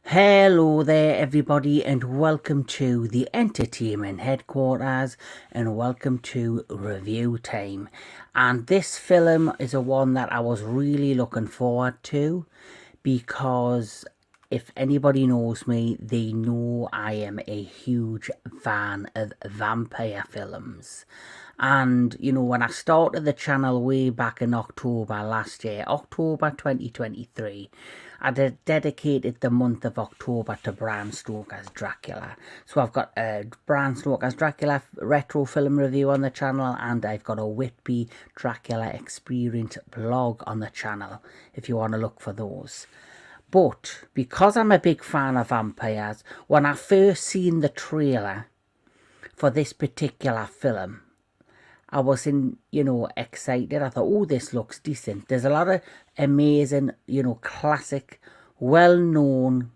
Hello there everybody, and welcome to the entertainment headquarters, and welcome to review time. And this film is a one that I was really looking forward to, because if anybody knows me, they know I am a huge fan of vampire films. And you know, when I started the channel way back in October last year, October 2023, I dedicated the month of October to Bram Stoker's Dracula. So I've got a Bram Stoker's Dracula retro film review on the channel, and I've got a Whitby Dracula Experience blog on the channel if you want to look for those. But because I'm a big fan of vampires, when I first seen the trailer for this particular film, I was excited. I thought, oh, this looks decent. There's a lot of amazing, classic, well-known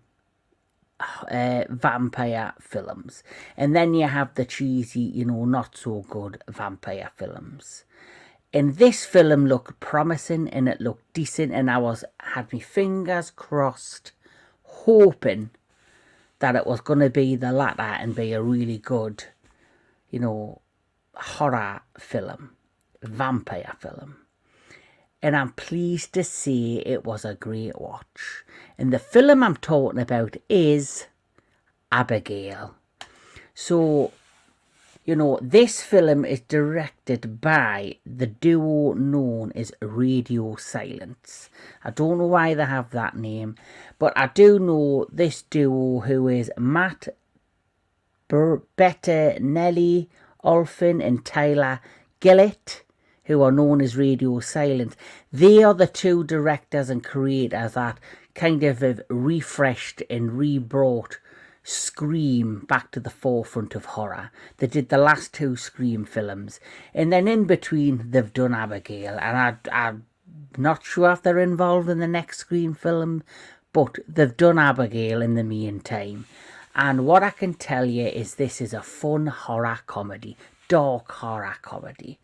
vampire films. And then you have the cheesy, not so good vampire films. And this film looked promising, and it looked decent, and had my fingers crossed, hoping that it was going to be the latter and be a really good, horror film, vampire film. And I'm pleased to say it was a great watch. And the film I'm talking about is Abigail. So, this film is directed by the duo known as Radio Silence. I don't know why they have that name, but I do know this duo, who is Matt Bettinelli Olphin and Tyler Gillett, who are known as Radio Silence. They are the two directors and creators that kind of have refreshed and rebrought Scream back to the forefront of horror. They did the last two Scream films, and then in between they've done Abigail, and I'm not sure if they're involved in the next Scream film, but they've done Abigail in the meantime. And what I can tell you is this is a fun horror comedy, dark horror comedy.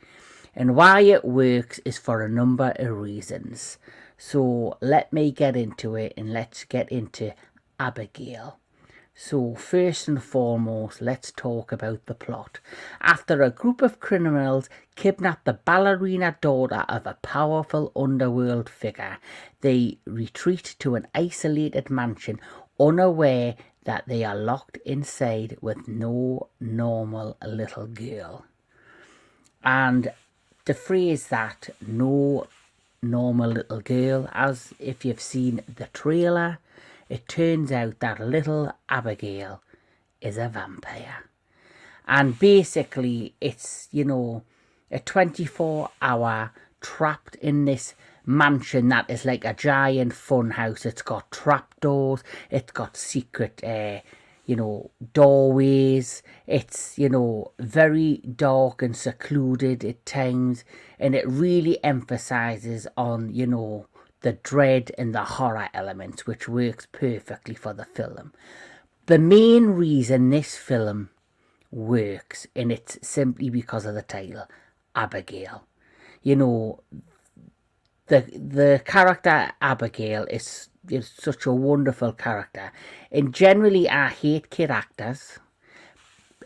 And why it works is for a number of reasons. So let me get into it, and let's get into Abigail. So first and foremost, let's talk about the plot. After a group of criminals kidnap the ballerina daughter of a powerful underworld figure, they retreat to an isolated mansion, unaware that they are locked inside with no normal little girl. And the phrase that, no normal little girl, as if you've seen the trailer, it turns out that little Abigail is a vampire. And basically it's, a 24-hour trapped in this mansion that is like a giant fun house. It's got trapdoors, it's got secret doorways, it's very dark and secluded at times, and it really emphasizes on the dread and the horror elements, which works perfectly for the film. The main reason this film works, and it's simply because of the title, Abigail. The character Abigail is such a wonderful character. And generally I hate kid actors.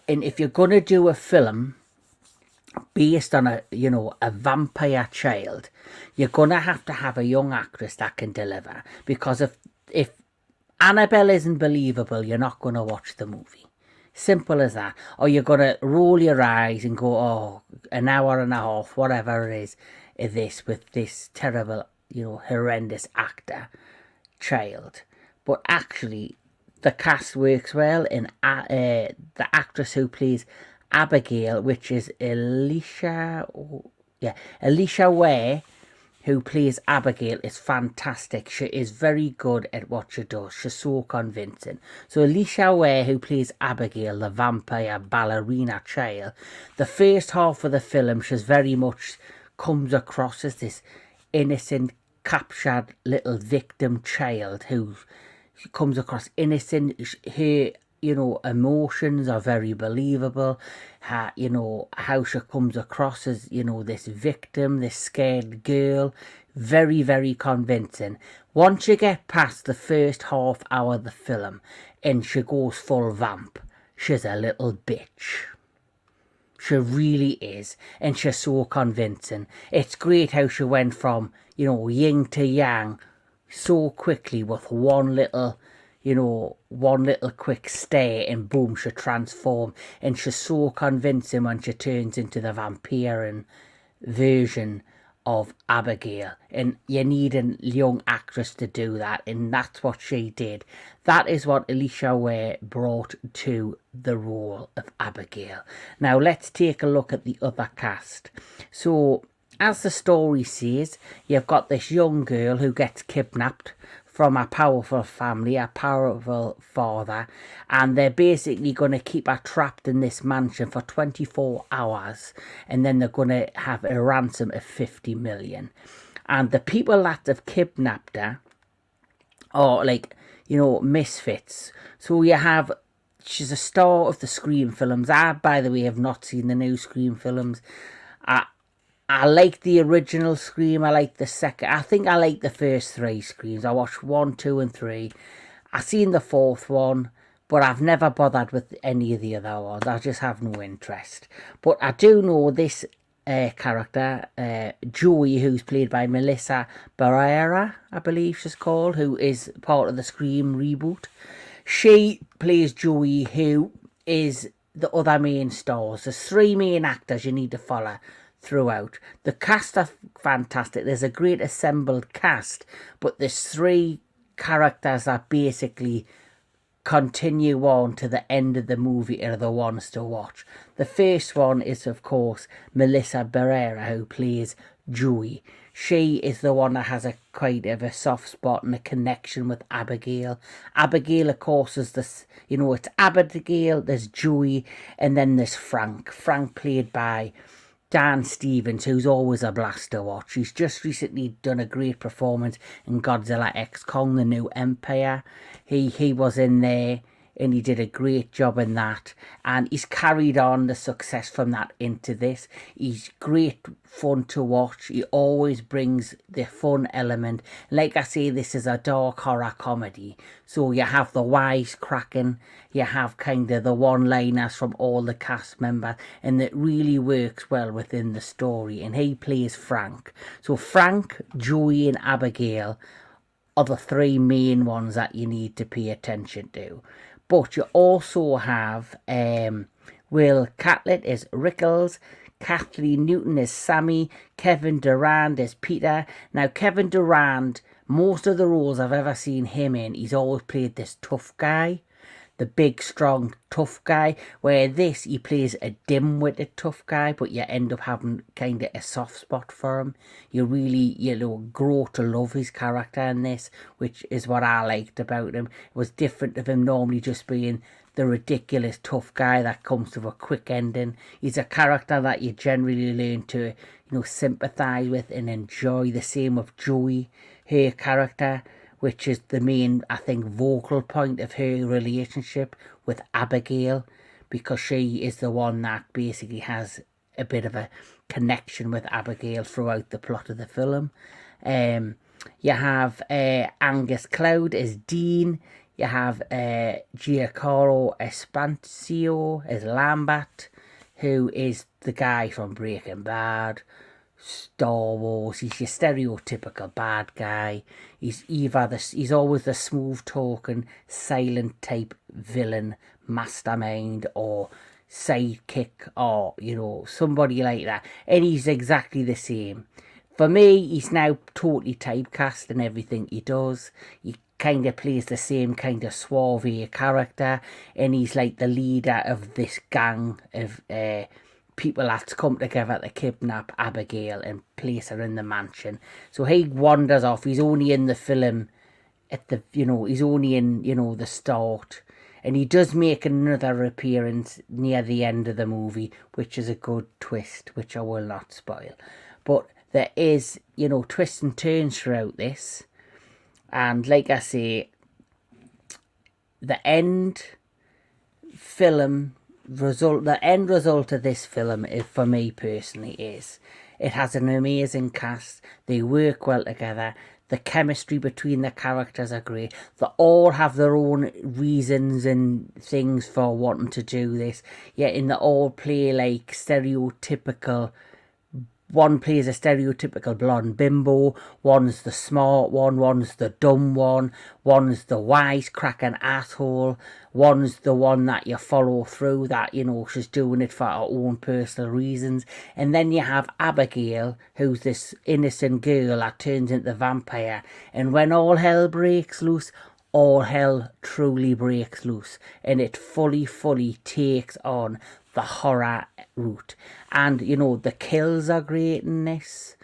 And if you're going to do a film based on a vampire child, you're going to have a young actress that can deliver. Because if Annabelle isn't believable, you're not going to watch the movie. Simple as that. Or you're going to roll your eyes and go, oh, an hour and a half, whatever it is, with this terrible, horrendous actor child. But actually, the cast works well, and the actress who plays Abigail, which is Alisha Weir, who plays Abigail, is fantastic. She is very good at what she does. She's so convincing. So Alisha Weir, who plays Abigail, the vampire ballerina child, the first half of the film, she's very much comes across as this innocent, captured little victim child who comes across innocent. Her, emotions are very believable. How she comes across as, this victim, this scared girl, very, very convincing. Once you get past the first half hour of the film and she goes full vamp, she's a little bitch. She really is, and she's so convincing. It's great how she went from, yin to yang so quickly with one little quick stare, and boom, she transformed. And she's so convincing when she turns into the vampire version of Abigail, and you need a young actress to do that, and that's what she did. That is what Alisha Weir brought to the role of Abigail. Now let's take a look at the other cast. So, as the story says, you've got this young girl who gets kidnapped from a powerful family, a powerful father, and they're basically going to keep her trapped in this mansion for 24 hours, and then they're going to have a ransom of 50 million. And the people that have kidnapped her are misfits. So she's a star of the Scream films. I, by the way, have not seen the new Scream films. I like the original Scream. I like the second. I think I like the first 3 Screams. I watched 1, 2 and 3. I've seen the 4th one, but I've never bothered with any of the other ones. I just have no interest. But I do know this character, Joey, who's played by Melissa Barrera, I believe she's called, who is part of the Scream reboot. She plays Joey, who is the other main stars. There's 3 main actors you need to follow throughout. The cast are fantastic. There's a great assembled cast, but there's 3 characters that basically continue on to the end of the movie are the ones to watch. The first one is, of course, Melissa Barrera, who plays Joey. She is the one that has a kind of a soft spot and a connection with Abigail. Abigail, of course, is this, it's Abigail, there's Joey, and then there's Frank. Frank played by Dan Stevens, who's always a blast to watch. He's just recently done a great performance in Godzilla X Kong, The New Empire. He was in there, and he did a great job in that. And he's carried on the success from that into this. He's great fun to watch. He always brings the fun element. Like I say, this is a dark horror comedy. So you have the wisecracking, you have kind of the one-liners from all the cast members, and it really works well within the story. And he plays Frank. So Frank, Joey and Abigail are the 3 main ones that you need to pay attention to. But you also have Will Catlett as Rickles, Kathleen Newton as Sammy, Kevin Durand as Peter. Now, Kevin Durand, most of the roles I've ever seen him in, he's always played this tough guy, the big, strong, tough guy, where this, he plays a dim-witted tough guy, but you end up having kind of a soft spot for him. You really, grow to love his character in this, which is what I liked about him. It was different of him normally just being the ridiculous tough guy that comes to a quick ending. He's a character that you generally learn to, sympathise with and enjoy. The same with Joey, her character, which is the main, I think, vocal point of her relationship with Abigail, because she is the one that basically has a bit of a connection with Abigail throughout the plot of the film. You have Angus Cloud as Dean. You have Giancarlo Esposito as Lambert, who is the guy from Breaking Bad, Star Wars. He's your stereotypical bad guy. He's always the smooth talking, silent type villain, mastermind, or sidekick, or somebody like that. And he's exactly the same. For me, he's now totally typecast in everything he does. He kind of plays the same kind of suave character, and he's like the leader of this gang of people that's come together to kidnap Abigail and place her in the mansion. So he wanders off. He's only in the film at the, he's only in, the start. And he does make another appearance near the end of the movie, which is a good twist, which I will not spoil. But there is, you know, twists and turns throughout this. And like I say, the end result of this film, for me personally, is it has an amazing cast. They work well together. The chemistry between the characters are great. They all have their own reasons and things for wanting to do this. Yet, they all play like stereotypical. One plays a stereotypical blonde bimbo, one's the smart one, one's the dumb one, one's the wisecracking asshole, one's the one that you follow through, that, you know, she's doing it for her own personal reasons. And then you have Abigail, who's this innocent girl that turns into the vampire. And when all hell breaks loose, all hell truly breaks loose, and it fully takes on the horror route. And, you know, the kills are great in this,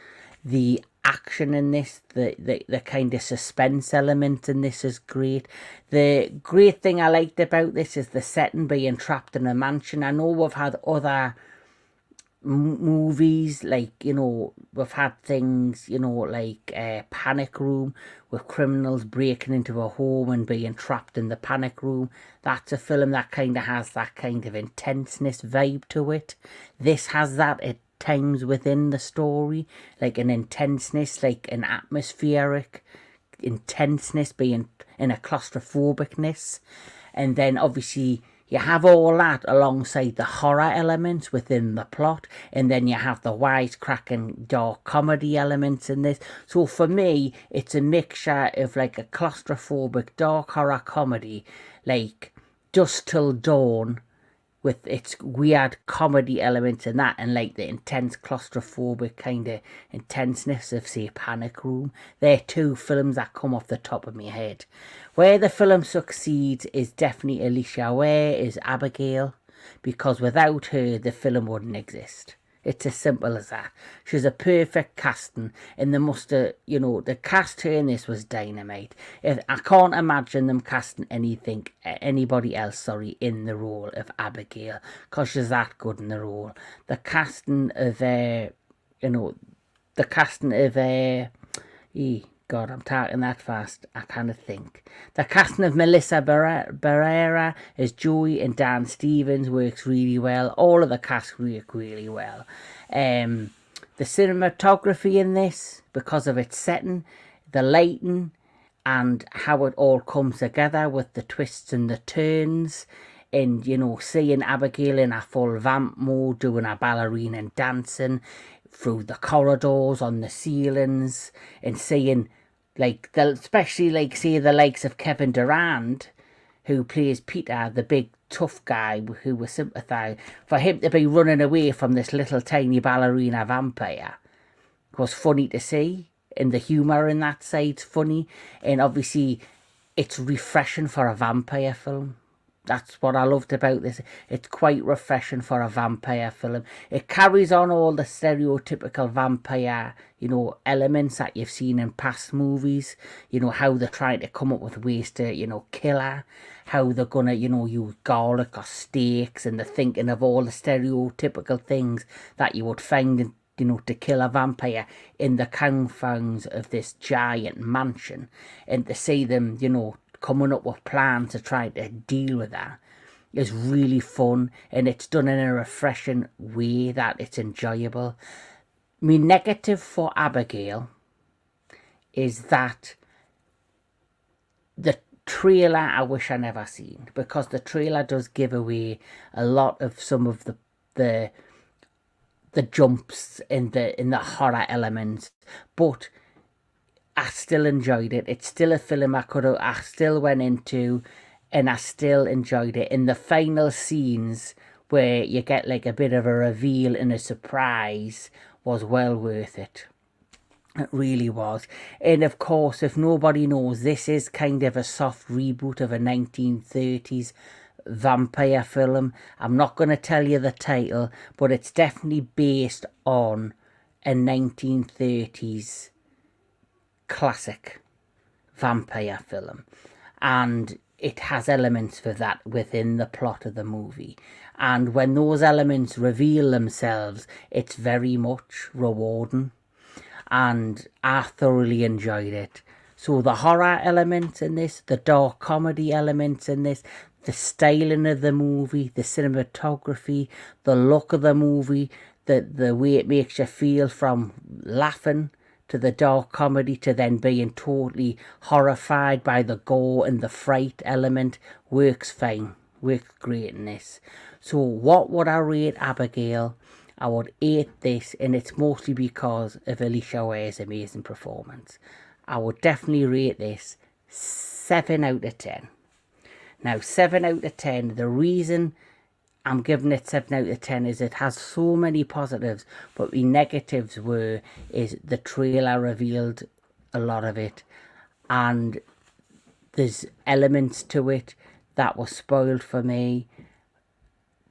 the action in this, the kind of suspense element in this is great. The great thing I liked about this is the setting, being trapped in a mansion. I know we've had other movies, like, you know, we've had things, you know, like Panic Room, with criminals breaking into a home and being trapped in the panic room. That's a film that kind of has that kind of intenseness vibe to it. This has that at times within the story, like an intenseness, like an atmospheric intenseness, being in a claustrophobicness. And then obviously you have all that alongside the horror elements within the plot, and then you have the wisecracking dark comedy elements in this. So for me, it's a mixture of like a claustrophobic dark horror comedy, like Dusk Till Dawn, with its weird comedy elements and that, and like the intense claustrophobic kind of intenseness of, say, Panic Room. They're two films that come off the top of my head. Where the film succeeds is definitely Alisha Weir, is Abigail, because without her, the film wouldn't exist. It's as simple as that. She's a perfect casting, and they must have, you know, the cast her in this was dynamite. I can't imagine them casting anybody else, in the role of Abigail, because she's that good in the role. The casting of, God, I'm talking that fast, I kind of think. The casting of Melissa Barrera as Joey and Dan Stevens works really well. All of the cast work really well. The cinematography in this, because of its setting, the lighting, and how it all comes together with the twists and the turns, and, you know, seeing Abigail in a full vamp mode doing a ballerina and dancing through the corridors, on the ceilings, and seeing, like, especially, like, say, the likes of Kevin Durand, who plays Peter, the big tough guy who was sympathised, for him to be running away from this little tiny ballerina vampire was funny to see, and the humour in that side's funny, and obviously it's refreshing for a vampire film. That's what I loved about this. It's quite refreshing for a vampire film. It carries on all the stereotypical vampire, you know, elements that you've seen in past movies. You know, how they're trying to come up with ways to, you know, kill her. How they're going to, you know, use garlic or steaks. And they're thinking of all the stereotypical things that you would find, you know, to kill a vampire in the confines of this giant mansion. And to see them, you know, coming up with plans to try to deal with that is really fun, and it's done in a refreshing way that it's enjoyable. My negative for Abigail is that the trailer I wish I never seen, because the trailer does give away a lot of some of the jumps in the horror elements, but I still enjoyed it. It's still a film I still went into, and I still enjoyed it. In the final scenes where you get like a bit of a reveal and a surprise was well worth it. It really was. And of course, if nobody knows, this is kind of a soft reboot of a 1930s vampire film. I'm not going to tell you the title, but it's definitely based on a 1930s classic vampire film, and it has elements for that within the plot of the movie, and when those elements reveal themselves, it's very much rewarding. and I thoroughly enjoyed it. So the horror elements in this, the dark comedy elements in this, the styling of the movie, the cinematography, the look of the movie, the way it makes you feel from laughing to the dark comedy to then being totally horrified by the gore and the fright element works fine, works great in this. So what would I rate Abigail? I would 8 this, and it's mostly because of Alisha Weir's amazing performance. I would definitely rate this 7 out of 10. Now 7 out of 10, the reason I'm giving it 7 out of 10 is it has so many positives, but the negatives is the trailer revealed a lot of it, and there's elements to it that were spoiled for me,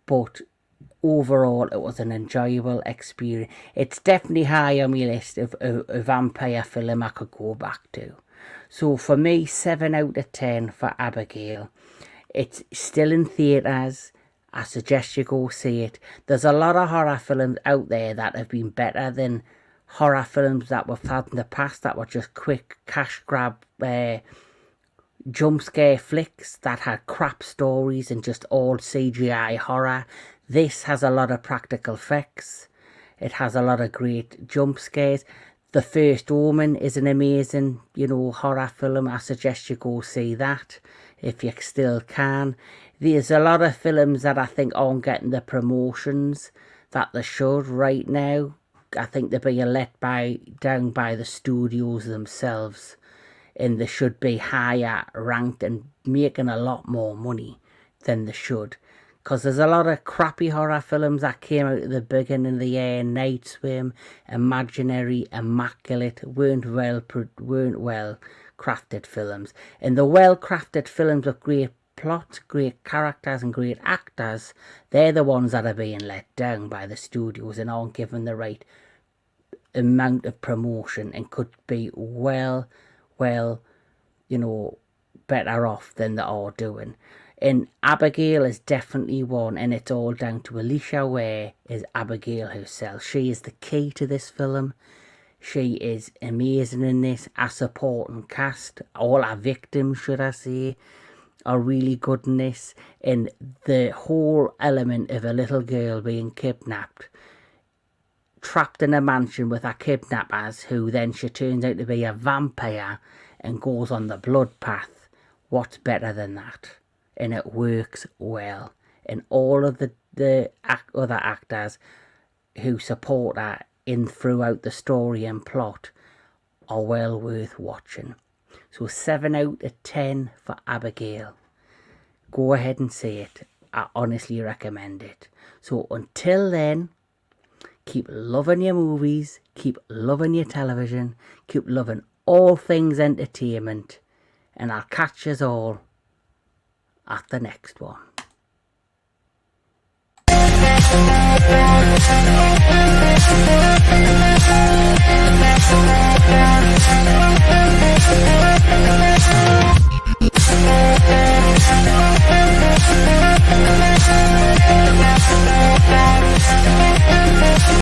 but overall it was an enjoyable experience. It's definitely high on my list of a vampire film I could go back to. So for me, 7 out of 10 for Abigail. It's still in theatres. I suggest you go see it. There's a lot of horror films out there that have been better than horror films that we've had in the past that were just quick cash grab jump scare flicks that had crap stories and just all CGI horror. This has a lot of practical effects. It has a lot of great jump scares. The First Omen is an amazing, horror film. I suggest you go see that if you still can. There's a lot of films that I think aren't getting the promotions that they should right now. I think they're being let down by the studios themselves, and they should be higher ranked and making a lot more money than they should. Because there's a lot of crappy horror films that came out at the beginning of the year. Night Swim, Imaginary, Immaculate, weren't well crafted films. And the well crafted films with great plots, great characters and great actors, they're the ones that are being let down by the studios and aren't given the right amount of promotion and could be well, better off than they are doing. And Abigail is definitely one, and it's all down to Alisha Weir is Abigail herself. She is the key to this film. She is amazing in this. Our supporting cast, all our victims, should I say, are really good in this. And the whole element of a little girl being kidnapped, trapped in a mansion with her kidnappers, who then she turns out to be a vampire and goes on the blood path. What's better than that? And it works well. And all of the other actors who support her throughout the story and plot are well worth watching. So 7 out of 10 for Abigail. Go ahead and see it. I honestly recommend it. So until then, keep loving your movies, keep loving your television, keep loving all things entertainment, and I'll catch us all at the next one.